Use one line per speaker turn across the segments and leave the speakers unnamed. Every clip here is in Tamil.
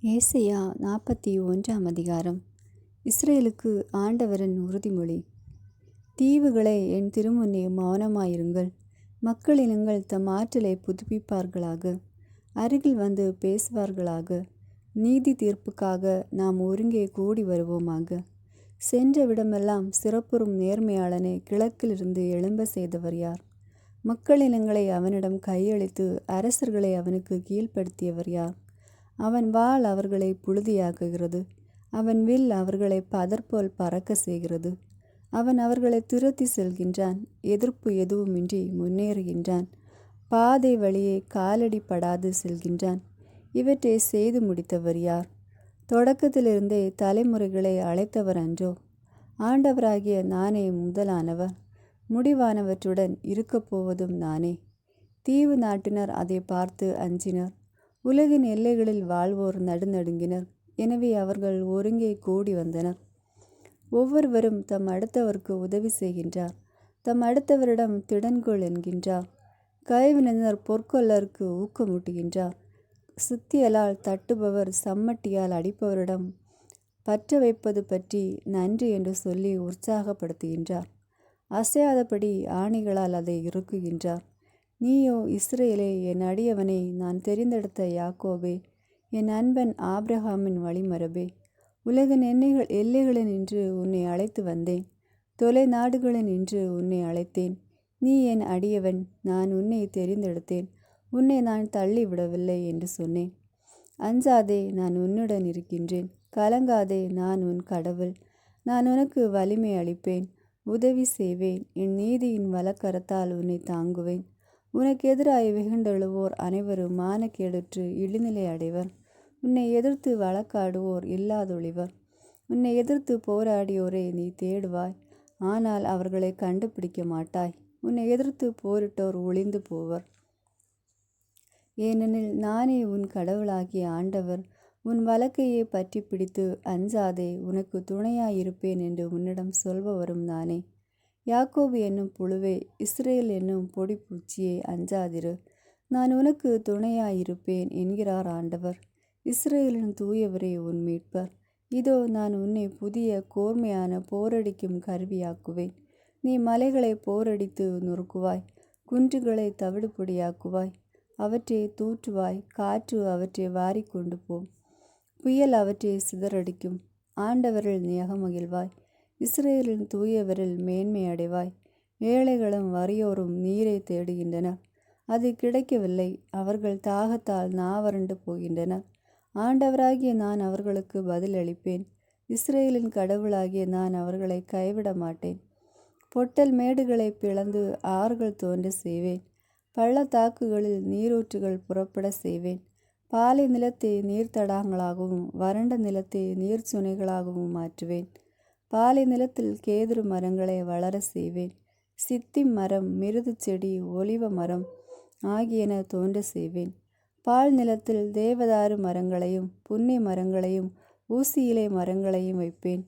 ஏசாயா 41 அதிகாரம். இஸ்ரவேலுக்கு ஆண்டவரின் உறுதிமொழி. தீவுகளே, என் திருமுன்னே மௌனமாயிருங்கள். மக்களினங்கள் தம் ஆற்றலை புதுப்பிப்பார்களாக. அருகில் வந்து பேசுவார்களாக. நீதி தீர்ப்புக்காக நாம் ஒருங்கே கூடி வருவோமாக. சென்ற விடமெல்லாம் சிறப்புறும் நேர்மையாளனை கிழக்கிலிருந்து எழும்ப செய்தவர் யார்? மக்களினங்களை அவனிடம் கையளித்து அரசர்களை அவனுக்கு கீழ்ப்படுத்தியவர் யார்? அவன் வாள் அவர்களை புழுதியாக்குகிறது. அவன் வில் அவர்களை பதர்போல் பறக்க செய்கிறது. அவன் அவர்களை துரத்தி செல்கின்றான். எதிர்ப்பு எதுவுமின்றி முன்னேறுகின்றான். பாதை வழியே காலடி படாது செல்கின்றான். இவற்றை செய்து முடித்தவர் யார்? தொடக்கத்திலிருந்தே தலைமுறைகளை அழைத்தவர் அன்றோ? ஆண்டவராகிய நானே முதலானவர். முடிவானவற்றுடன் இருக்கப் போவதும் நானே. தீவு நாட்டினர் அதை பார்த்து அஞ்சினர். உலகின் எல்லைகளில் வாழ்வோர் நடுநடுங்கினர். எனவே அவர்கள் ஒருங்கே கூடி வந்தனர். ஒவ்வொருவரும் தம் அடுத்தவருக்கு உதவி செய்கின்றார். தம் அடுத்தவரிடம் திடன்கொள் என்கின்றார். கைவினைஞர் பொற்கொல்லருக்கு ஊக்கமூட்டுகின்றார். சுத்தியலால் தட்டுபவர் சம்மட்டியால் அடிப்பவரிடம் பற்ற வைப்பது பற்றி நன்றி என்று சொல்லி உற்சாகப்படுத்துகின்றார். அசையாதபடி ஆணிகளால் அதை இறுக்குகின்றார். நீயோ இஸ்ரவேலே, என் அடியவனே, நான் தெரிந்தெடுத்த யாக்கோபே, என் அன்பன் ஆபிரகாமின் வழிமரபே, உலகின் எல்லைகளினின்று உன்னை அழைத்து வந்தேன். தொலை நாடுகளினின்று உன்னை அழைத்தேன். நீ என் அடியவன், நான் உன்னை தெரிந்தெடுத்தேன். உன்னை நான் தள்ளிவிடவில்லை என்று சொன்னேன். அஞ்சாதே, நான் உன்னுடன் இருக்கின்றேன். கலங்காதே, நான் உன் கடவுள். நான் உனக்கு வலிமை அளிப்பேன், உதவி செய்வேன். என் நீதியின் வலக்கரத்தால் உன்னை தாங்குவேன். உனக்கு எதிராய் வெகுண்டெழுவோர் அனைவரும் மானக்கேடுற்று இழிநிலை அடைவர். உன்னை எதிர்த்து வழக்காடுவோர் இல்லாதொழிவர். உன்னை எதிர்த்து போராடியோரை நீ தேடுவாய், ஆனால் அவர்களை கண்டுபிடிக்க மாட்டாய். உன்னை எதிர்த்து போரிட்டோர் ஒளிந்து போவர். ஏனெனில் நானே உன் கடவுளாகிய ஆண்டவர். உன் வழக்கையே பற்றி பிடித்து அஞ்சாதே, உனக்கு துணையாயிருப்பேன் என்று உன்னிடம் சொல்பவரும் நானே. யாக்கோபு என்னும் புழுவே, இஸ்ரவேல் என்னும் பொடிப்பூச்சியே, அஞ்சாதிரு. நான் உனக்கு துணையாயிருப்பேன் என்கிறார் ஆண்டவர், இஸ்ரவேலின் தூயவரே, உன் மீட்பர். இதோ, நான் உன்னை புதிய கூர்மையான போரடிக்கும் கருவியாக்குவேன். நீ மலைகளை போரடித்து நொறுக்குவாய், குன்றுகளை தவிடு பொடியாக்குவாய். அவற்றை தூற்றுவாய், காற்று அவற்றை வாரிக்கொண்டு போம், புயல் அவற்றை சிதறடிக்கும். ஆண்டவரில் நியகமகிழ்வாய், இஸ்ரவேலின் தூயவரில் மேன்மை அடைவாய். ஏழைகளும் வறியோரும் நீரை தேடுகின்றனர், அது கிடைக்கவில்லை. அவர்கள் தாகத்தால் நாவறண்டு போகின்றனர். ஆண்டவராகிய நான் அவர்களுக்கு பதில் அளிப்பேன். இஸ்ரவேலின் கடவுளாகிய நான் அவர்களை கைவிட மாட்டேன். பொட்டல் மேடுகளை பிளந்து ஆறுகள் தோன்ற செய்வேன். பள்ளத்தாக்குகளில் நீரூற்றுகள் புறப்பட செய்வேன். பாலை நிலத்தை நீர்த்தடாகங்களாகவும் வறண்ட நிலத்தை நீர்ச்சுனைகளாகவும் மாற்றுவேன். பாலை நிலத்தில் கேதுரு மரங்களை வளர செய்வேன். சித்திம் மரம், மிருது செடி, ஒலிவ மரம் ஆகியன தோன்ற செய்வேன். பால் நிலத்தில் தேவதாரு மரங்களையும் புன்னை மரங்களையும் ஊசி இலை மரங்களையும் வைப்பேன்.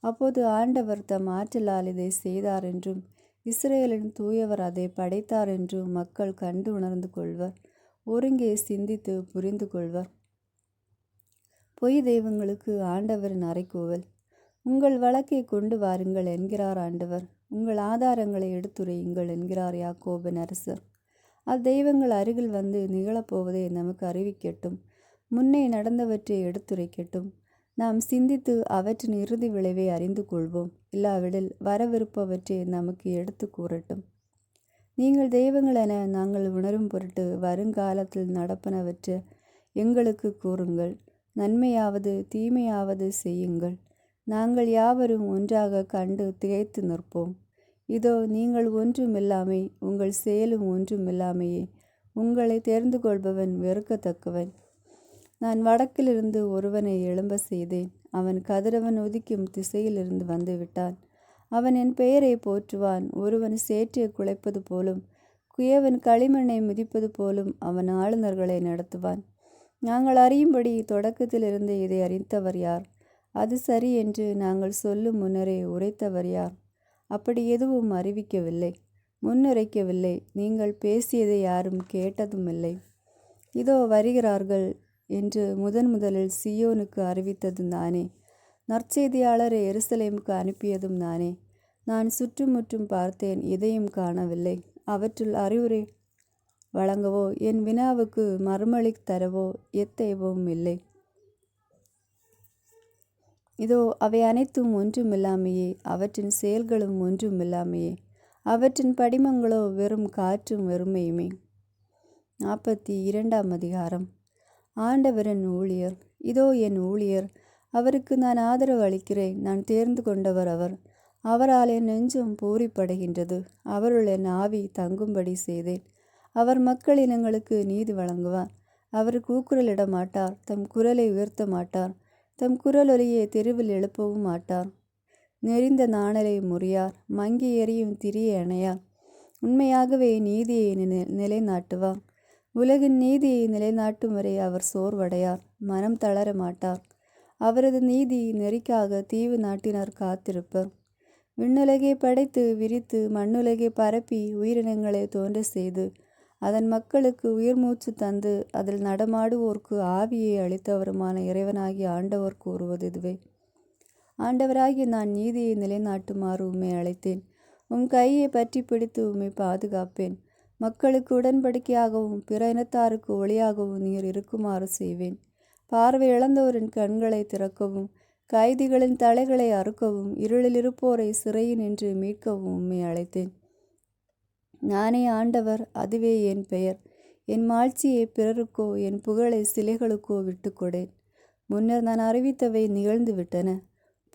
அப்போது ஆண்டவர் தம் ஆற்றலால் இதை செய்தார் என்றும் இஸ்ரவேலின் தூயவர் அதை படைத்தார் என்றும் மக்கள் கண்டு உணர்ந்து கொள்வர். ஒருங்கே சிந்தித்து புரிந்து கொள்வர். பொய் தெய்வங்களுக்கு ஆண்டவரின் அறைகூவல். உங்கள் வழக்கை கொண்டு வாருங்கள் என்கிறார் ஆண்டவர். உங்கள் ஆதாரங்களை எடுத்துரையுங்கள் என்கிறார் யாக்கோபின் அரசர். அத்தெய்வங்கள் அருகில் வந்து நிகழப்போவதை நமக்கு அறிவிக்கட்டும். முன்னே நடந்தவற்றை எடுத்துரைக்கட்டும். நாம் சிந்தித்து அவற்றின் இறுதி விளைவை அறிந்து கொள்வோம். இல்லாவிடில் வரவிருப்பவற்றை நமக்கு எடுத்து கூறட்டும். நீங்கள் தெய்வங்கள் என நாங்கள் உணரும் பொருட்டு வருங்காலத்தில் நடப்பனவற்றை எங்களுக்கு கூறுங்கள். நன்மையாவது தீமையாவது செய்யுங்கள். நாங்கள் யாவரும் ஒன்றாக கண்டு திகைத்து நிற்போம். இதோ, நீங்கள் ஒன்றுமில்லாமை, உங்கள் செயலும் ஒன்றுமில்லாமையே. உங்களை தெரிந்து கொள்பவன் வெறுக்கத்தக்கவன். நான் வடக்கிலிருந்து ஒருவனை எழும்ப செய்தேன். அவன் கதிரவன் உதிக்கும் திசையிலிருந்து வந்து விட்டான். அவன் என் பெயரை போற்றுவான். ஒருவன் சேற்றை குலைப்பது போலும் குயவன் களிமண்ணை மிதிப்பது போலும் அவன் ஆளுநர்களை நடத்துவான். நாங்கள் அறியும்படி தொடக்கத்திலிருந்து இதை அறிந்தவர் யார்? அது சரி என்று நாங்கள் சொல்லும் முன்னரே உரைத்தவர் யார்? அப்படி எதுவும் அறிவிக்கவில்லை, முன்னுரைக்கவில்லை. நீங்கள் பேசியதை யாரும் கேட்டதுமில்லை. இதோ வருகிறார்கள், என்று முதலில் சீயோனுக்கு அறிவித்ததும் நானே. நற்செய்தியாளரை எருசலேமுக்கு அனுப்பியதும் நானே. நான் சுற்றுமுற்றும் பார்த்தேன், எதையும் காணவில்லை. அவற்றுள் அறிவுரை வழங்கவோ என் வினாவுக்கு மறுமொழி தரவோ எத்தையவும் இல்லை. இதோ அவை அனைத்தும் ஒன்றுமில்லாமையே, அவற்றின் செயல்களும் ஒன்றுமில்லாமையே, அவற்றின் படிமங்களோ வெறும் காற்றும் வெறுமையுமே. 42ஆம் அதிகாரம். ஆண்டவரின் ஊழியர். இதோ என் ஊழியர், அவருக்கு நான் ஆதரவு அளிக்கிறேன். நான் தேர்ந்து கொண்டவர் அவர். அவரால் என் நெஞ்சம் பூரிப்படைகின்றது. அவருள் என் ஆவி தங்கும்படி செய்தேன். அவர் மக்களினங்களுக்கு நீதி வழங்குவார். அவர் கூக்குரலிட மாட்டார், தம் குரலை உயர்த்த மாட்டார், தம் குரலொலியை தெருவில் எழுப்பவும் மாட்டார். நெறிந்த நாணலை முறியார், மங்கி எறியும் திரியை அணையார். உண்மையாகவே நீதியை நிலைநாட்டுவார். உலகின் நீதியை நிலைநாட்டும் வரை அவர் சோர்வடையார், மனம் தளர மாட்டார். அவரது நீதி நெறிக்காக தீவு நாட்டினர் காத்திருப்பர். விண்ணுலகை படைத்து விரித்து மண்ணுலகை பரப்பி உயிரினங்களை தோன்ற செய்து அதன் மக்களுக்கு உயிர் மூச்சு தந்து அதில் நடமாடுவோர்க்கு ஆவியை அளித்தவருமான இறைவனாகிய ஆண்டவர் கூறுவது இதுவே. ஆண்டவராகிய நான் நீதியை நிலைநாட்டுமாறு உம்மை அழைத்தேன். உம் கையை பற்றி பிடித்து உம்மை பாதுகாப்பேன். மக்களுக்கு உடன்படிக்கையாகவும் பிற இனத்தாருக்கு ஒளியாகவும் நீர் இருக்குமாறு செய்வேன். பார்வை இழந்தோரின் கண்களை திறக்கவும், கைதிகளின் தலைகளை அறுக்கவும், இருளில் இருப்போரை சிறையினின்று மீட்கவும் உம்மை அழைத்தேன். நானே ஆண்டவர், அதுவே என் பெயர். என் மாட்சியை பிறருக்கோ என் புகழை சிலைகளுக்கோ விட்டுக்கொடேன். முன்னர் நான் அறிவித்தவை நிகழ்ந்து விட்டன.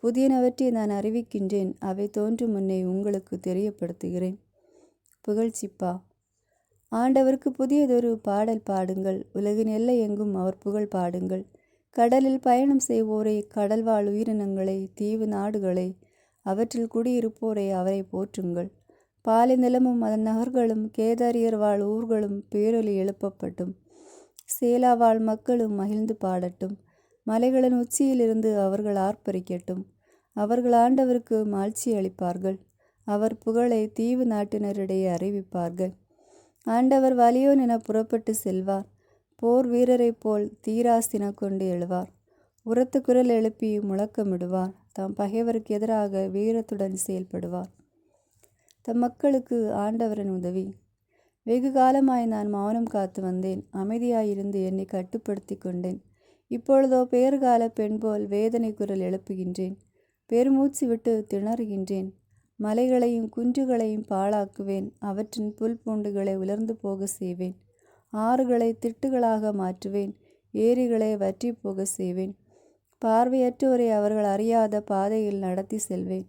புதியனவற்றை நான் அறிவிக்கின்றேன். அவை தோன்றும் முன்னே உங்களுக்கு தெரியப்படுத்துகிறேன். புகழ்ச்சிப்பா. ஆண்டவருக்கு புதியதொரு பாடல் பாடுங்கள். உலகின் எல்லை எங்கும் அவர் புகழ் பாடுங்கள். கடலில் பயணம் செய்வோரை, கடல்வாழ் உயிரினங்களை, தீவு நாடுகளை, அவற்றில் குடியிருப்போரை அவரை போற்றுங்கள். பாலை நிலமும் அதன் நகர்களும், கேதாரியர் வாழ் ஊர்களும் பேரொலி எழுப்பப்பட்டும். சேலா வாழ் மக்களும் மகிழ்ந்து பாடட்டும். மலைகளின் உச்சியிலிருந்து அவர்கள் ஆர்ப்பரிக்கட்டும். அவர்கள் ஆண்டவருக்கு மாட்சி அளிப்பார்கள். அவர் புகழை தீவு நாட்டினரிடையே அறிவிப்பார்கள். ஆண்டவர் வலியோன் என புறப்பட்டு செல்வார். போர் வீரரைப் போல் தீராசின கொண்டு எழுவார். உரத்த குரல் எழுப்பி முழக்கமிடுவார். தம் பகைவருக்கு எதிராக வீரத்துடன் செயல்படுவார். தம் மக்களுக்கு ஆண்டவரின் உதவி. வெகு காலமாய் நான் மௌனம் காத்து வந்தேன். அமைதியாயிருந்து என்னை கட்டுப்படுத்தி கொண்டேன். இப்பொழுதோ பேறுகால பெண்போல் வேதனை குரல் எழுப்புகின்றேன். பெருமூச்சு விட்டு திணறுகின்றேன். மலைகளையும் குன்றுகளையும் பாழாக்குவேன். அவற்றின் புல் பூண்டுகளை உலர்ந்து போக செய்வேன். ஆறுகளை திட்டுகளாக மாற்றுவேன். ஏரிகளை வற்றி போக செய்வேன். பார்வையற்றோரை அவர்கள் அறியாத பாதையில் நடத்தி செல்வேன்.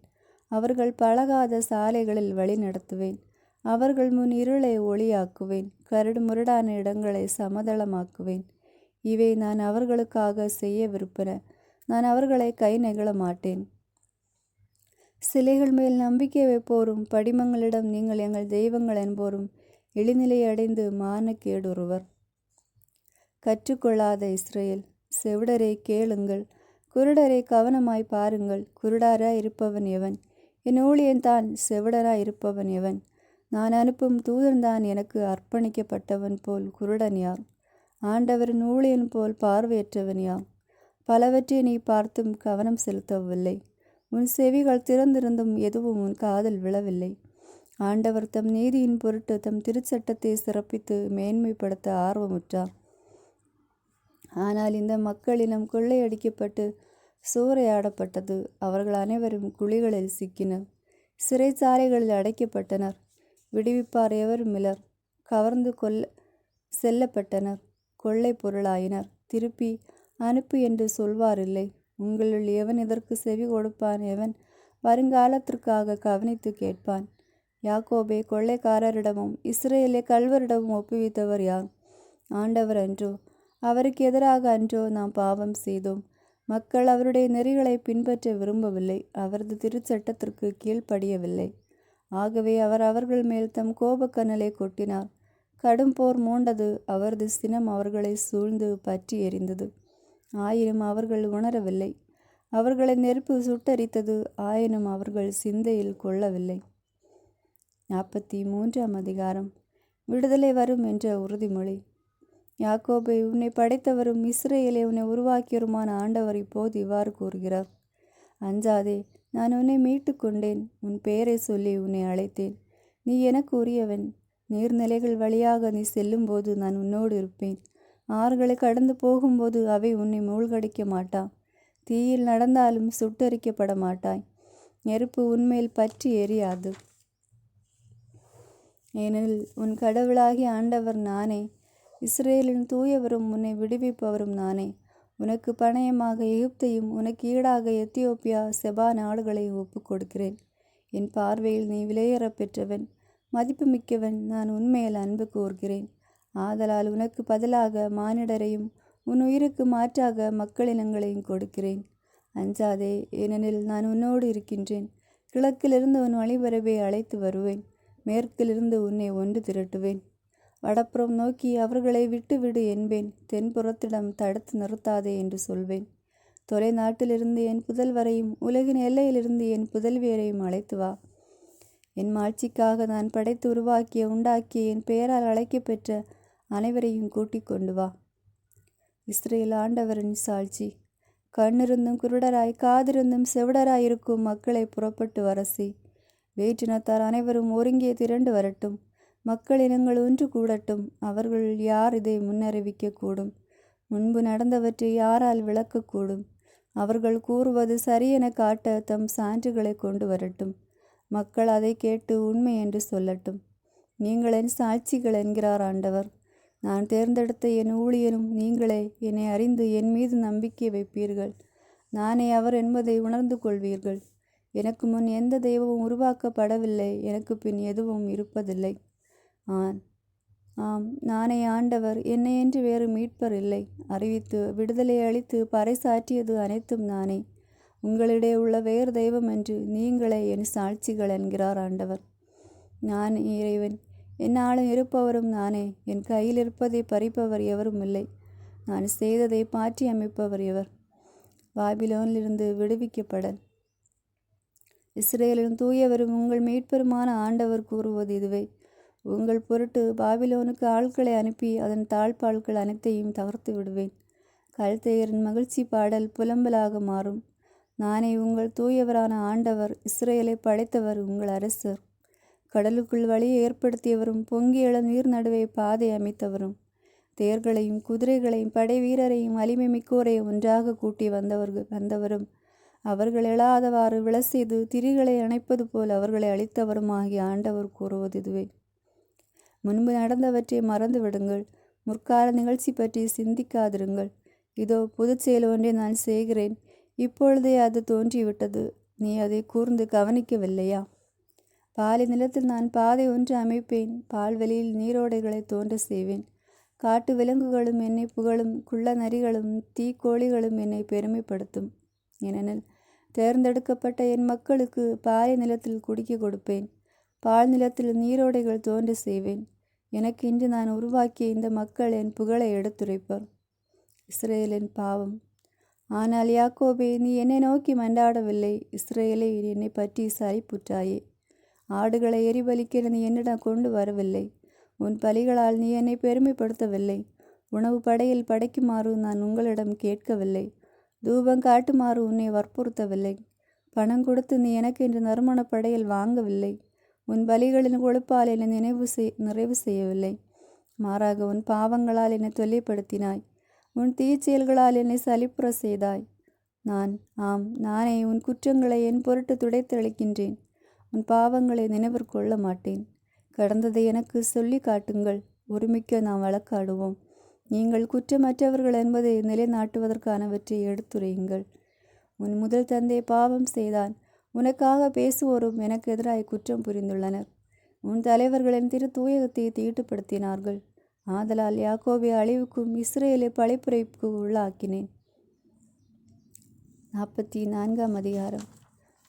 அவர்கள் பழகாத சாலைகளில் வழி நடத்துவேன். அவர்கள் முன் இருளை ஒளியாக்குவேன். கரடு முரடான இடங்களை சமதளமாக்குவேன். இவை நான் அவர்களுக்காக செய்யவிருப்பன. நான் அவர்களை கை நெகிழ மாட்டேன். சிலைகள் மேல் நம்பிக்கை வைப்போரும், படிமங்களிடம் நீங்கள் எங்கள் தெய்வங்கள் என்போரும் இழிநிலை அடைந்து மானக்கேடுறுவர். கற்றுக்கொள்ளாத இஸ்ரேல், செவிடரை கேளுங்கள், குருடரை கவனமாய் பாருங்கள். குருடாராய் இருப்பவன் எவன்? என் ஊழியன் தான். செவிடராய் இருப்பவன் எவன்? நான் அனுப்பும் தூதன்தான். எனக்கு அர்ப்பணிக்கப்பட்டவன் போல் குருடன் யார்? ஆண்டவரின் ஊழியன் போல் பார்வையற்றவன் யார்? பலவற்றை நீ பார்த்தும் கவனம் செலுத்தவில்லை. உன் செவிகள் திறந்திருந்தும் எதுவும் உன் காதில் விழவில்லை. ஆண்டவர் தம் நீதியின் பொருட்டு தம் திருச்சட்டத்தை சிறப்பித்து மேன்மைப்படுத்த ஆர்வமுற்றார். ஆனால் இந்த மக்களினம் கொள்ளையடிக்கப்பட்டு சூறையாடப்பட்டது. அவர்கள் அனைவரும் குழிகளில் சிக்கினர், சிறைச்சாலைகளில் அடைக்கப்பட்டனர். விடுவிப்பார் எவரும் இலர். கவர்ந்து செல்லப்பட்டனர், கொள்ளை பொருளாயினர். திருப்பி அனுப்பு என்று சொல்வாரில்லை. உங்களுள் எவன் இதற்கு செவி கொடுப்பான்? எவன் வருங்காலத்திற்காக கவனித்து கேட்பான்? யாக்கோபை கொள்ளைக்காரரிடமும் இஸ்ரேலை கள்வரிடமும் ஒப்புவித்தவர் யார்? ஆண்டவர் அன்றோ? அவருக்கு எதிராக அன்றோ நாம் பாவம் செய்தோம்? மக்கள் அவருடைய நெறிகளை பின்பற்ற விரும்பவில்லை. அவரது திருச்சட்டத்திற்கு கீழ்ப்படியவில்லை. ஆகவே அவர் அவர்கள் மேல் தம் கோபக்கனலை கொட்டினார். கடும் போர் மூண்டது. அவரது சினம் அவர்களை சூழ்ந்து பற்றி எரிந்தது. ஆயினும் அவர்கள் உணரவில்லை. அவர்களை நெருப்பு சுட்டரித்தது. ஆயினும் அவர்கள் சிந்தையில் கொள்ளவில்லை. 43ஆம் அதிகாரம். விடுதலை வரும் என்ற உறுதிமொழி. யாக்கோபை உன்னை படைத்தவரும் இஸ்ரவேலை உன்னை உருவாக்கியவருமான ஆண்டவர் இப்போது இவ்வாறு கூறுகிறார்: அஞ்சாதே, நான் உன்னை மீட்டு கொண்டேன். உன் பெயரை சொல்லி உன்னை அழைத்தேன். நீ எனக்கு உரியவன். நீர்நிலைகள் வழியாக நீ செல்லும்போது நான் உன்னோடு இருப்பேன். ஆறுகளை கடந்து போகும்போது அவை உன்னை மூழ்கடிக்க மாட்டா. தீயில் நடந்தாலும் சுட்டரிக்கப்பட மாட்டாய். நெருப்பு உன்மேல் பற்றி எரியாது. ஏனெனில் உன் கடவுளாகிய ஆண்டவர் நானே. இஸ்ரேலின் தூயவரும் உன்னை விடுவிப்பவரும் நானே. உனக்கு பணயமாக எகிப்தையும் உனக்கு ஈடாக எத்தியோப்பியா செபா நாடுகளையும் ஒப்புக் கொடுக்கிறேன். என் பார்வையில் நீ விலையேறப் பெற்றவன், மதிப்புமிக்கவன். நான் உன்மேல் அன்பு கூர்கிறேன். ஆதலால் உனக்கு பதிலாக மானிடரையும் உன் உயிருக்கு மாற்றாக மக்களினங்களையும் கொடுக்கிறேன். அஞ்சாதே, ஏனெனில் நான் உன்னோடு இருக்கின்றேன். கிழக்கிலிருந்து உன் வழிபரப்பை அழைத்து வருவேன். மேற்கிலிருந்து உன்னை ஒன்று திரட்டுவேன். வடப்புறம் நோக்கி அவர்களை விட்டுவிடு என்பேன். தென்புறத்திடம் தடுத்து நிறுத்தாதே என்று சொல்வேன். தொலை நாட்டிலிருந்து என் புதல்வரையும் உலகின் எல்லையிலிருந்து என் புதல்வியரையும் அழைத்து வா. என் மாட்சிக்காக நான் படைத்து உண்டாக்கிய என் பெயரால் அழைக்கப்பெற்ற அனைவரையும் கூட்டிக் கொண்டு வா. இஸ்ரேல் ஆண்டவரின் சாட்சி. கண்ணிருந்தும் குருடராய் காதிருந்தும் செவிடராய் இருக்கும் மக்களை புறப்பட்டு வரசி. வேற்றினத்தார் அனைவரும் ஒருங்கே திரண்டு வரட்டும். மக்கள் இனங்கள் ஒன்று கூடட்டும். அவர்கள் யார் இதை முன்னறிவிக்கக்கூடும்? முன்பு நடந்தவற்றை யாரால் விளக்கக்கூடும்? அவர்கள் கூறுவது சரியென காட்ட தம் சான்றுகளை கொண்டு வரட்டும். மக்கள் அதை கேட்டு உண்மை என்று சொல்லட்டும். நீங்கள் என் சாட்சிகள் என்கிறார் ஆண்டவர். நான் தேர்ந்தெடுத்த என் ஊழியரும் நீங்களே. என்னை அறிந்து என் மீது நம்பிக்கை வைப்பீர்கள். நானே அவர் என்பதை உணர்ந்து கொள்வீர்கள். எனக்கு முன் எந்த தெய்வமும் உருவாக்கப்படவில்லை, எனக்கு பின் எதுவும் இருப்பதில்லை. ஆம், நானே ஆண்டவர். என்னையென்று வேறு மீட்பர் இல்லை. அறிவித்து விடுதலை அளித்து பறைசாற்றியது அனைத்தும் நானே. உங்களிடையே உள்ள வேறு தெய்வம் என்று நீங்களே என் சாட்சிகள் என்கிறார் ஆண்டவர். நான் இறைவன். என்னாலும் இருப்பவரும் நானே. என் கையில் இருப்பதை பறிப்பவர் எவரும் இல்லை. நான் செய்ததை மாற்றி அமைப்பவர் எவர்? பாபிலோனிலிருந்து விடுவிக்கப்படல். இஸ்ரேலின் தூயவரும் உங்கள் மீட்பெருமான ஆண்டவர் கூறுவது இதுவே: உங்கள் பொருட்டு பாபிலோனுக்கு ஆட்களை அனுப்பி அதன் தாழ்பாள்கள் அனைத்தையும் தகர்த்து விடுவேன். கல்தேயரின் மகிழ்ச்சி பாடல் புலம்பலாக மாறும். நானே உங்கள் தூயவரான ஆண்டவர். இஸ்ரேலை படைத்தவர் உங்கள் அரசர். கடலுக்குள் வழியை ஏற்படுத்தியவரும் பொங்கி எழும் நீர் நடுவே பாதை அமைத்தவரும், தேர்களையும் குதிரைகளையும் படை வீரரையும் வலிமை மிக்கோரையும் ஒன்றாக கூட்டி வந்தவரும், அவர்கள் எழாதவாறு விழ செய்து திரிகளை அணைப்பது போல் அவர்களை அழித்தவரும் ஆகிய ஆண்டவர் கூறுவது இதுவே: முன்பு நடந்தவற்றை மறந்து விடுங்கள். முற்கால நிகழ்ச்சி பற்றி சிந்திக்காதிருங்கள். இதோ புதுச் செயல் ஒன்றை நான் செய்கிறேன். இப்பொழுதே அது தோன்றிவிட்டது. நீ அதை கூர்ந்து கவனிக்கவில்லையா? பாலை நிலத்தில் நான் பாதை ஒன்று அமைப்பேன். பால்வெளியில் நீரோடைகளை தோன்ற செய்வேன். காட்டு விலங்குகளும் என்னை புகழும். குள்ள நரிகளும் தீக்கோழிகளும் என்னை பெருமைப்படுத்தும். ஏனெனில் தேர்ந்தெடுக்கப்பட்ட என் மக்களுக்கு பாலை நிலத்தில் குடிக்க கொடுப்பேன். பால் நிலத்தில் நீரோடைகள் தோன்ற செய்வேன். எனக்கு இன்று நான் உருவாக்கிய இந்த மக்கள் என் புகழை எடுத்துரைப்பர். இஸ்ரேலின் பாவம். ஆனால் யாக்கோபே, நீ என்னை நோக்கி மன்றாடவில்லை. இஸ்ரேலே, என்னை பற்றி சலிப்புற்றாயே. ஆடுகளை எரிபலிக்க நீ என்னிடம் கொண்டு வரவில்லை. உன் பலிகளால் நீ என்னை பெருமைப்படுத்தவில்லை. உணவு படையில் படைக்குமாறு நான் உங்களிடம் கேட்கவில்லை. தூபம் காட்டுமாறு உன்னை வற்புறுத்தவில்லை. பணம் கொடுத்து நீ எனக்கு இன்று நறுமண படையில் வாங்கவில்லை. உன் பலிகளின் கொழுப்பால் என்னை நிறைவு செய்யவில்லை. மாறாக உன் பாவங்களால் என்னை தொல்லைப்படுத்தினாய். உன் தீச்செயல்களால் என்னை சலிப்புற செய்தாய். நானே உன் குற்றங்களை என் பொருட்டு துடைத்தளிக்கின்றேன். உன் பாவங்களை நினைவிற்கொள்ள மாட்டேன். கடந்ததை எனக்கு சொல்லி காட்டுங்கள். ஒருமிக்க நாம் வழக்காடுவோம். நீங்கள் குற்றமற்றவர்கள் என்பதை நிலைநாட்டுவதற்கானவற்றை எடுத்துரையுங்கள். உன் முதல் தந்தை பாவம் செய்தான். உனக்காக பேசுவோரும் எனக்கு எதிராய் குற்றம் புரிந்துள்ளனர். உன் தலைவர்களின் தூயகத்தை தீட்டுப்படுத்தினார்கள். ஆதலால் யாக்கோபை அழிவுக்கும் இஸ்ரேலை பழிப்புரைக்கு உள்ளாக்கினேன். 44ஆம் அதிகாரம்.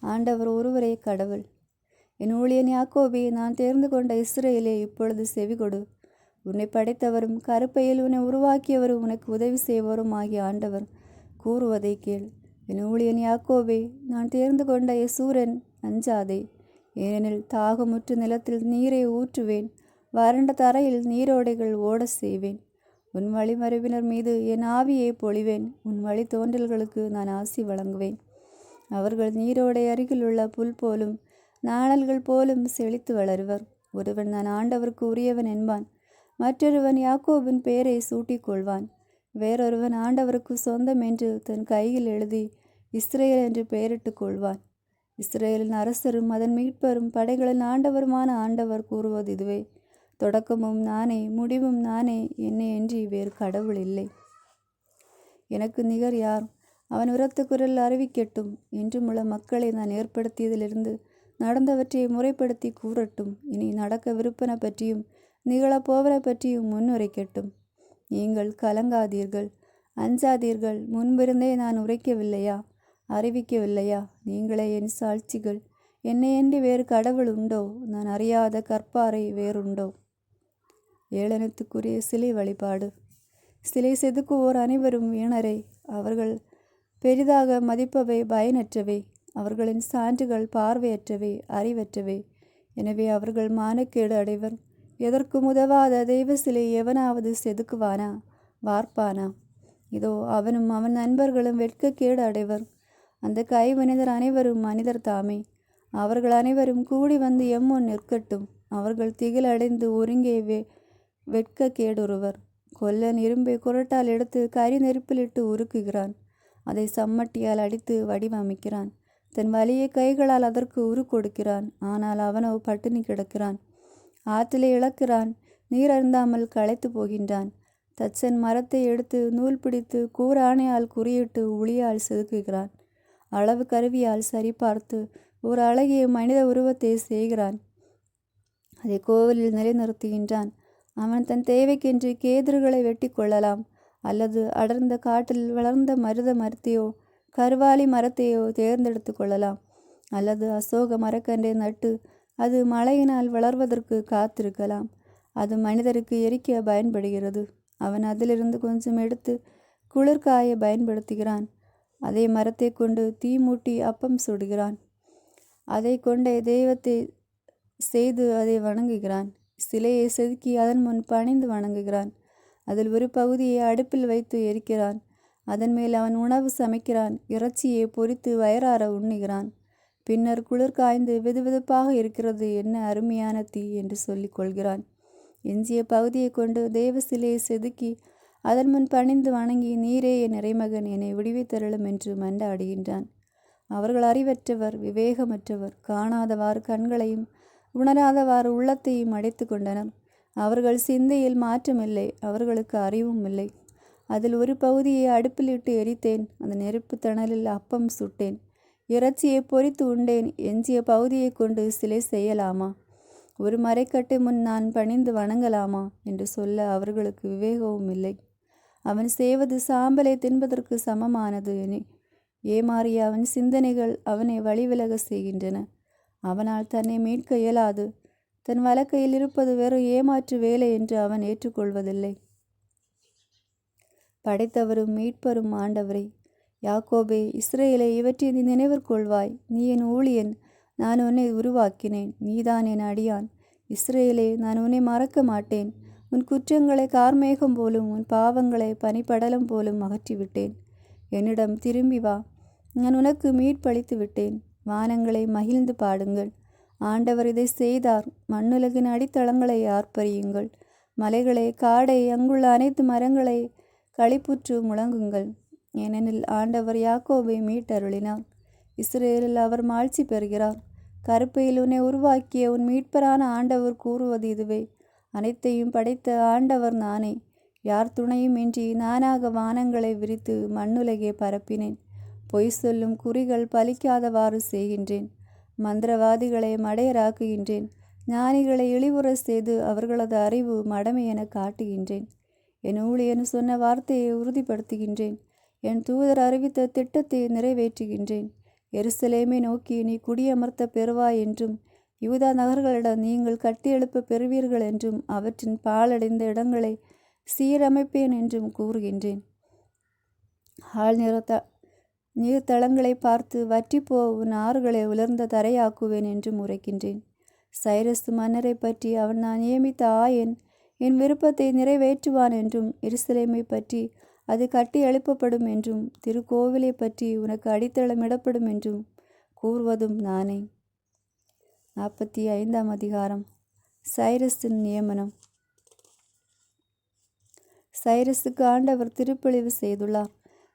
ஆண்டவர் ஒருவரே கடவுள். என் ஊழியன் யாக்கோபே, நான் தேர்ந்து கொண்ட இஸ்ரேலே, இப்பொழுது செவிகொடு. உன்னை படைத்தவரும் கருப்பையில் உன்னை உருவாக்கியவரும் உனக்கு உதவி செய்வரும் ஆகிய ஆண்டவர் கூறுவதை கேள். என் ஊழியன் யாக்கோபே, நான் தேர்ந்து கொண்ட யசூரன், அஞ்சாதே. ஏனெனில் தாகமுற்று நிலத்தில் நீரை ஊற்றுவேன். வறண்ட தரையில் நீரோடைகள் ஓட செய்வேன். உன் வழிமரபினர் மீது என் ஆவியை பொழிவேன். உன் வழி தோன்றல்களுக்கு நான் ஆசி வழங்குவேன். அவர்கள் நீரோடை அருகிலுள்ள புல் போலும் நாணல்கள் போலும் செழித்து வளருவர். ஒருவன் நான் ஆண்டவருக்கு உரியவன் என்பான். மற்றொருவன் யாக்கோபின் பெயரை சூட்டிக்கொள்வான். வேறொருவன் ஆண்டவருக்கு சொந்தம் என்று தன் கையில் எழுதி இஸ்ரேல் என்று பெயரிட்டு கொள்வான். இஸ்ரேலின் அரசரும் அதன் மீட்பரும் படைகளின் ஆண்டவருமான ஆண்டவர் கூறுவது இதுவே: தொடக்கமும் நானே, முடிவும் நானே, என்னை அன்றி வேறு கடவுள் இல்லை. எனக்கு நிகர் யார்? அவன் உரத்த குரல் அறிவிக்கட்டும். என்றுமுள்ள மக்களை நான் ஏற்படுத்தியதிலிருந்து நடந்தவற்றை முறைப்படுத்தி கூறட்டும். இனி நடக்கவிருப்பன பற்றியும் நிகழப்போவன பற்றியும் முன்னுரைக்கட்டும். நீங்கள் கலங்காதீர்கள், அஞ்சாதீர்கள். முன்பிருந்தே நான் உரைக்கவில்லையா, அறிவிக்கவில்லையா? நீங்களே என் சாட்சிகள். என்னையன்றி வேறு கடவுள் உண்டோ? நான் அறியாத கற்பாறை வேறுண்டோ? ஏளனத்துக்குரிய சிலை வழிபாடு. சிலை செதுக்குவோர் அனைவரும் வீணரே. அவர்கள் பெரிதாக மதிப்பவை பயனற்றவை. அவர்களின் சான்றுகள் பார்வையற்றவை, அறிவற்றவை. எனவே அவர்கள் மானக்கேடு அடைவர். எதற்கும் உதவாத தெய்வ சிலை எவனாவது செதுக்குவானா, வார்ப்பானா? இதோ அவனும் அவன் நண்பர்களும் வெட்கக்கேடு அடைவர். அந்த கைவினைஞர் அனைவரும் மனிதர் தாமே. அவர்கள் அனைவரும் கூடி வந்து எம்முன் நிற்கட்டும். அவர்கள் திகிலடைந்து ஒருங்கே வெட்கக்கேடுறுவர். கொல்லன் இரும்பை குரட்டால் எடுத்து கரி நெருப்பிலிட்டு உருக்குகிறான். அதை சம்மட்டியால் அடித்து வடிவமைக்கிறான். தன் வலிய கைகளால் அதற்கு உரு கொடுக்கிறான். ஆனால் அவனோ பட்டினி கிடக்கிறான். ஆற்றிலே இழக்கிறான். நீர் அருந்தாமல் களைத்து போகின்றான். தச்சன் மரத்தை எடுத்து நூல் பிடித்து கூராணையால் குறியிட்டு உளியால் செதுக்குகிறான். அளவு கருவியால் சரிபார்த்து ஒரு அழகிய மனித உருவத்தை செய்கிறான். அதை கோவிலில் நிலைநிறுத்துகின்றான். அவன் தன் தேவைக்கென்று கேதுருகளை வெட்டி கொள்ளலாம், அல்லது அடர்ந்த காட்டில் வளர்ந்த மருத மரத்தையோ கருவாலி மரத்தையோ தேர்ந்தெடுத்து கொள்ளலாம், அல்லது அசோக மரக்கன்றை நட்டு அது மழையினால் வளர்வதற்கு காத்திருக்கலாம். அது மனிதருக்கு எரிக்க பயன்படுகிறது. அவன் அதிலிருந்து கொஞ்சம் எடுத்து குளிர்காய பயன்படுத்துகிறான். அதே மரத்தை கொண்டு தீ மூட்டி அப்பம் சுடுகிறான். அதை கொண்டே தெய்வத்தை செய்து அதை வணங்குகிறான். சிலையை செதுக்கி அதன் முன் பணிந்து வணங்குகிறான். அதில் ஒரு பகுதியை அடுப்பில் வைத்து எரிக்கிறான். அதன் மேல் அவன் உணவு சமைக்கிறான். இறைச்சியை பொரித்து வயறார உண்ணுகிறான். பின்னர் குளிர் காய்ந்து வெதுவெதுப்பாக இருக்கிறது, என்ன அருமையான தீ என்று சொல்லிக் கொள்கிறான். எஞ்சிய பகுதியை கொண்டு தெய்வ சிலையை செதுக்கி அதன் முன் பணிந்து வணங்கி, நீரே என் இறைமகன், என்னை விடுவித்தருளும் என்று மன்றாடுகின்றான். அவர்கள் அறிவற்றவர், விவேகமற்றவர், காணாதவாறு கண்களையும் உணராதவாறு உள்ளத்தையும் அடைத்து கொண்டனர். அவர்கள் சிந்தையில் மாற்றமில்லை, அவர்களுக்கு அறிவும் இல்லை. அதில் ஒரு பகுதியை அடுப்பிலிட்டு எரித்தேன். அந்த நெருப்பு தணலில் அப்பம் சுட்டேன். இறைச்சியை பொரித்து உண்டேன். எஞ்சிய பகுதியை கொண்டு சிலை செய்யலாமா? ஒரு மரைக்கட்டை முன் நான் பணிந்து வணங்கலாமா என்று சொல்ல அவர்களுக்கு விவேகமும் இல்லை. அவன் செய்வது சாம்பலை தின்பதற்கு சமமானது என ஏமாறிய அவன் சிந்தனைகள் அவனை வழிவிலக செய்கின்றன. அவனால் தன்னை மீட்க இயலாது. தன் வலக்கையில் இருப்பது வெறும் ஏமாற்று வேலை என்று அவன் ஏற்றுக்கொள்வதில்லை. படைத்தவரும் மீட்பரும் ஆண்டவரே, யாக்கோபே, இஸ்ரேலை, இவற்றை நீ நினைவிற்கொள்வாய். நீ என் ஊழியன், நான் உன்னை உருவாக்கினேன். நீதான் என் அடியான். இஸ்ரேலே, நான் உன்னை மறக்க மாட்டேன். உன் குற்றங்களை கார்மேகம் போலும் உன் பாவங்களை பனிப்படலம் போலும் அகற்றிவிட்டேன். என்னிடம் திரும்பி வா, நான் உனக்கு மீட்பளித்து விட்டேன். வானங்களை மகிழ்ந்து பாடுங்கள், ஆண்டவர் இதை செய்தார். மண்ணுலகின் அடித்தளங்களை ஆர்ப்பரியுங்கள். மலைகளை, காடை, அங்குள்ள அனைத்து மரங்களை களிப்புற்று முழங்குங்கள். ஏனெனில் ஆண்டவர் யாக்கோபை மீட்டருளினார், இஸ்ரேலில் அவர் மாட்சி பெறுகிறார். கருப்பையில் உன்னை உருவாக்கிய உன் மீட்பரான ஆண்டவர் கூறுவது இதுவே: அனைத்தையும் படைத்த ஆண்டவர் நானே. யார் துணையும் இன்றி நானாக வானங்களை விரித்து மண்ணுலகை பரப்பினேன். பொய் சொல்லும் குறிகள் பலிக்காதவாறு செய்கின்றேன். மந்திரவாதிகளை மடையராக்குகின்றேன். ஞானிகளை இழிவுற செய்து அவர்களது அறிவு மடமை என காட்டுகின்றேன். என் ஊழியன் சொன்ன வார்த்தையை உறுதிப்படுத்துகின்றேன். என் தூதர் அறிவித்த திட்டத்தை நிறைவேற்றுகின்றேன். எருசலேமை நோக்கி நீ குடியமர்த்த பெறுவாய் என்றும், யூதா நகர்களிடம் நீங்கள் கட்டியெழுப்ப பெறுவீர்கள் என்றும், அவற்றின் பாழடைந்த இடங்களை சீரமைப்பேன் என்றும் கூறுகின்றேன். நீர்த்தளங்களை பார்த்து வற்றிப்போ உன் ஆறுகளை உலர்ந்த தரையாக்குவேன் என்றும் உரைக்கின்றேன். சைரஸ் மன்னரை பற்றி அவன் நான் நியமித்த ஆயன், என் விருப்பத்தை நிறைவேற்றுவான் என்றும், எருசலேமை பற்றி அது கட்டி எழுப்பப்படும் என்றும், திருக்கோவிலை பற்றி உனக்கு அடித்தளமிடப்படும் என்றும் கூறுவதும் நானே. 45ஆம் அதிகாரம். சைரஸின் நியமனம். சைரஸுக்கு ஆண்டவர் திருப்பொழிவு செய்துள்ளார்.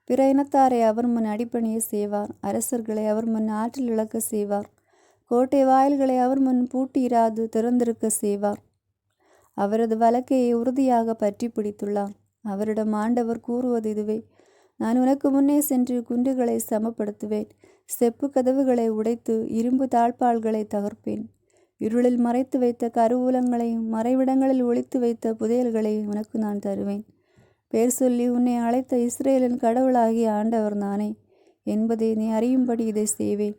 பிற இனத்தாரை அவர் முன் அடிபணிய செய்வார். அரசர்களை அவர் முன் ஆற்றில் இழக்க செய்வார். கோட்டை வாயில்களை அவர் முன் பூட்டியிராது திறந்திருக்க செய்வார். அவரது வலக்கையை உறுதியாக பற்றி பிடித்துள்ளார். அவரிடம் ஆண்டவர் கூறுவது இதுவே: நான் உனக்கு முன்னே சென்று குன்றுகளை சமப்படுத்துவேன். செப்பு கதவுகளை உடைத்து இரும்பு தாழ்பால்களை தகர்ப்பேன். இருளில் மறைத்து வைத்த கருவூலங்களையும் மறைவிடங்களில் ஒளித்து வைத்த புதையல்களையும் உனக்கு நான் தருவேன். பேர் சொல்லி உன்னை அழைத்த இஸ்ரேலின் கடவுளாகிய ஆண்டவர் நானே என்பதை நீ அறியும்படி இதை செய்வேன்.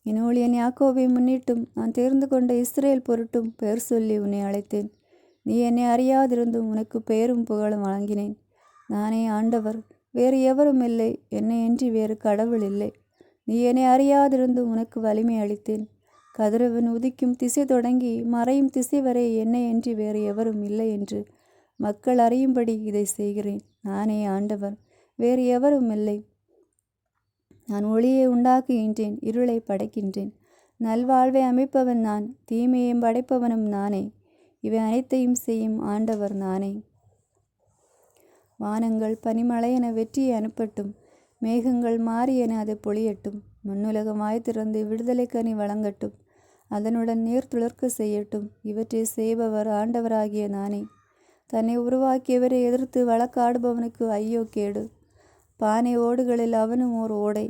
என் ஊழியன் யாக்கோபை முன்னிட்டும் நான் தேர்ந்து கொண்ட இஸ்ரேல் பொருட்டும் பெயர் சொல்லி உன்னை அழைத்தேன். நீ என்னை அறியாதிருந்தும் உனக்கு பெயரும் புகழும் வழங்கினேன். நானே ஆண்டவர், வேறு எவரும் இல்லை. என்னை அன்றி வேறு கடவுள் இல்லை. நீ என்னை அறியாதிருந்தும் உனக்கு வலிமை அளித்தேன். கதிரவன் உதிக்கும் திசை தொடங்கி மறையும் திசை வரை என்னை அன்றி வேறு எவரும் இல்லை என்று மக்கள் அறியும்படி இதை செய்கிறேன். நானே ஆண்டவர், வேறு எவரும் இல்லை. நான் ஒளியை உண்டாக்குகின்றேன், இருளை படைக்கின்றேன். நல்வாழ்வை அமைப்பவன் நான், தீமையையும் படைப்பவனும் நானே. இவை அனைத்தையும் செய்யும் ஆண்டவர் நானே. வானங்கள் பனிமழையென வெற்றியை அனுப்பட்டும். மேகங்கள் மாறியென அதை பொழியட்டும். மண்ணுலகம் வாய் திறந்து விடுதலை கனி வழங்கட்டும். அதனுடன் நீர் துளர்க்க செய்யட்டும். இவற்றை செய்பவர் ஆண்டவராகிய நானே. தன்னை உருவாக்கியவரை எதிர்த்து வழக்காடுபவனுக்கு ஐயோ கேடு. பானை ஓடுகளில் அவனும் ஓர் ஓடை.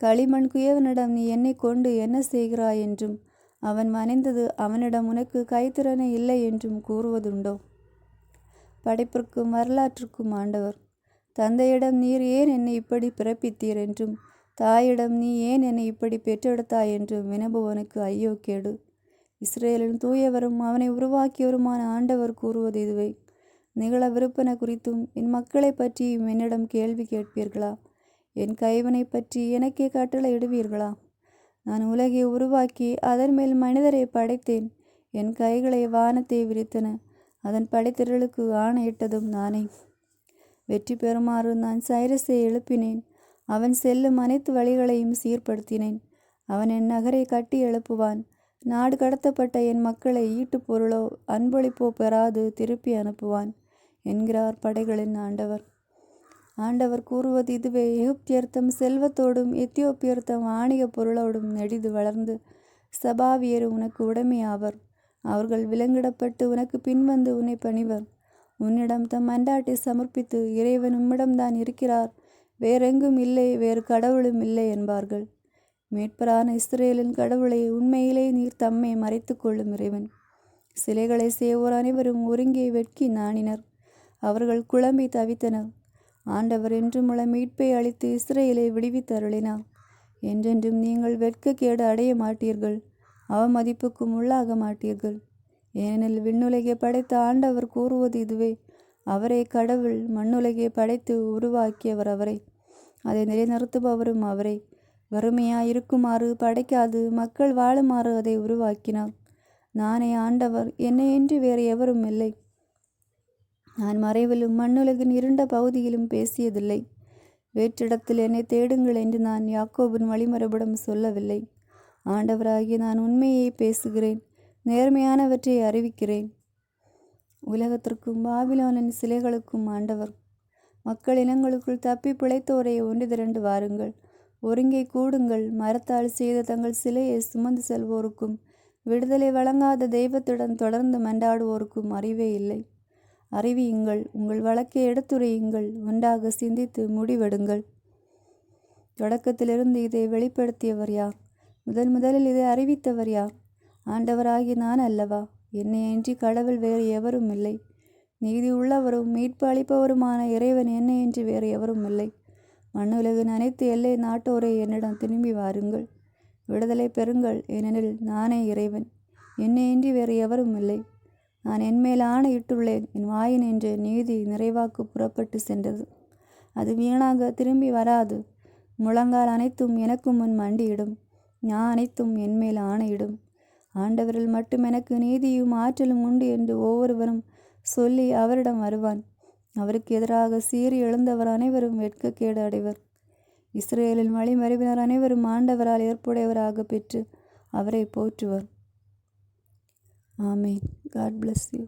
களிமண் குயவனிடம் நீ என்னை கொண்டு என்ன செய்கிறாய் என்றும், அவன் வனைந்தது அவனிடம் உனக்கு கைத்திறனை இல்லை என்றும் கூறுவதுண்டோ? படைப்பிற்கும் வரலாற்றுக்கும் ஆண்டவர்: தந்தையிடம் நீர் ஏன் என்னை இப்படி பிறப்பித்தீர் என்றும், தாயிடம் நீ ஏன் என்னை இப்படி பெற்றெடுத்தாய் என்றும் வினவுவனுக்கு ஐயோ கேடு. இஸ்ரேலின் தூயவரும் அவனை உருவாக்கியவருமான ஆண்டவர் கூறுவது இதுவே: நிகழவிருப்பன குறித்தும் என் மக்களை பற்றியும் என்னிடம் கேள்வி கேட்பீர்களா? என் கைவனை பற்றி எனக்கே கட்டளை இடுவீர்களா? நான் உலகை உருவாக்கி அதன் மேல் மனிதரை படைத்தேன். என் கைகளை வானத்தை விரித்தன. அதன் படைத்திரளுக்கு ஆணையிட்டதும் நானே. வெற்றி பெறுமாறு நான் சைரஸை எழுப்பினேன். அவன் செல்லும் அனைத்து வழிகளையும் சீர்படுத்தினேன். அவன் என் நகரை கட்டி எழுப்புவான். நாடு கடத்தப்பட்ட என் மக்களை ஈட்டு பொருளோ அன்பொழிப்போ பெறாது திருப்பி அனுப்புவான் என்கிறார் படைகளின் ஆண்டவர். ஆண்டவர் கூறுவது இதுவே: எகிப்தியர்த்தம் செல்வத்தோடும் எத்தியோப்பியர்த்தம் வாணிக பொருளோடும் நெடிது வளர்ந்து சபாவியர் உனக்கு உடைமையாவர். அவர்கள் விலங்கிடப்பட்டு உனக்கு பின்வந்து உன்னை பணிவர். உன்னிடம் தம் மன்றாட்டை சமர்ப்பித்து, இறைவன் உம்மிடம்தான் இருக்கிறார், வேறெங்கும் இல்லை, வேறு கடவுளும் இல்லை என்பார்கள். மீட்பரான இஸ்ரேலின் கடவுளை, உண்மையிலே நீர் தம்மை மறைத்து கொள்ளும் இறைவன். சிலைகளை செய்வோர் அனைவரும் ஒருங்கே வெட்கி நாணினர். அவர்கள் குழம்பி தவித்தனர். ஆண்டவர் என்றுமுள்ள மீட்பை அளித்து இஸ்ரேலை விடுவித்தருளினார். என்றென்றும் நீங்கள் வெட்கக்கேடு அடைய மாட்டீர்கள், அவமதிப்புக்கும் உள்ளாக மாட்டீர்கள். ஏனெனில் விண்ணுலகை படைத்த ஆண்டவர் கூறுவது இதுவே: அவரே கடவுள், மண்ணுலகை படைத்து உருவாக்கியவர் அவரே, அதை நிலைநிறுத்துபவரும் அவரே. வறுமையாயிருக்குமாறு படைக்காது மக்கள் வாழுமாறு அதை உருவாக்கினார். நானே ஆண்டவர், என்னையன்றி வேறு எவரும் இல்லை. நான் மறைவிலும் மண்ணுலகின் இருண்ட பகுதியிலும் பேசியதில்லை. வேற்றிடத்தில் என்னை தேடுங்கள் என்று நான் யாக்கோபின் வழிமரபிடம் சொல்லவில்லை. ஆண்டவராகிய நான் உண்மையை பேசுகிறேன், நேர்மையானவற்றை அறிவிக்கிறேன். உலகத்திற்கும் பாபிலோனின் சிலைகளுக்கும் ஆண்டவர்: மக்கள் இனங்களுக்குள் தப்பி பிழைத்தோரை ஒன்று திரண்டு வாருங்கள், ஒருங்கே கூடுங்கள். மரத்தால் செய்த தங்கள் சிலையை சுமந்து செல்வோருக்கும் விடுதலை வழங்காத தெய்வத்துடன் தொடர்ந்து மன்றாடுவோருக்கும் அறிவே இல்லை. அறிவியுங்கள், உங்கள் வழக்கை எடுத்துரையுங்கள், ஒன்றாக சிந்தித்து முடிவெடுங்கள். தொடக்கத்திலிருந்து இதை வெளிப்படுத்தியவர் யார்? முதலில் இதை அறிவித்தவர் யார்? ஆண்டவராகி நான் அல்லவா? என்னை அன்றி கடவுள் வேறு எவரும் இல்லை. நீதி உள்ளவரும் மீட்பு அளிப்பவருமான இறைவன் என்னை அன்றி வேறு எவரும் இல்லை. மண்ணுலகின் அனைத்து எல்லை நாட்டோரை என்னிடம் திரும்பி வாருங்கள், விடுதலை பெறுங்கள், ஏனெனில் நானே இறைவன், என்னை அன்றி வேறு எவரும் இல்லை. நான் என்மேல் ஆணையிட்டுள்ளேன். என் வாயினின்று நீதி நிறைவாக்கு புறப்பட்டு சென்றது. அது வீணாக திரும்பி வராது. முழங்கால் அனைத்தும் எனக்கு முன் மண்டியிடும், நான் அனைத்தும் என்மேல் ஆணையிடும். ஆண்டவரில் மட்டும் எனக்கு நீதியும் ஆற்றலும் உண்டு என்று ஒவ்வொருவரும் சொல்லி அவரிடம் வருவான். அவருக்கு எதிராக சீறி எழுந்தவர் அனைவரும் வெட்கக்கேடு அடைவர். இஸ்ரேலின் வழிமரபினர் அனைவரும் ஆண்டவரால் ஏற்புடையவராக பெற்று அவரை போற்றுவர். ஆமேன். God bless you.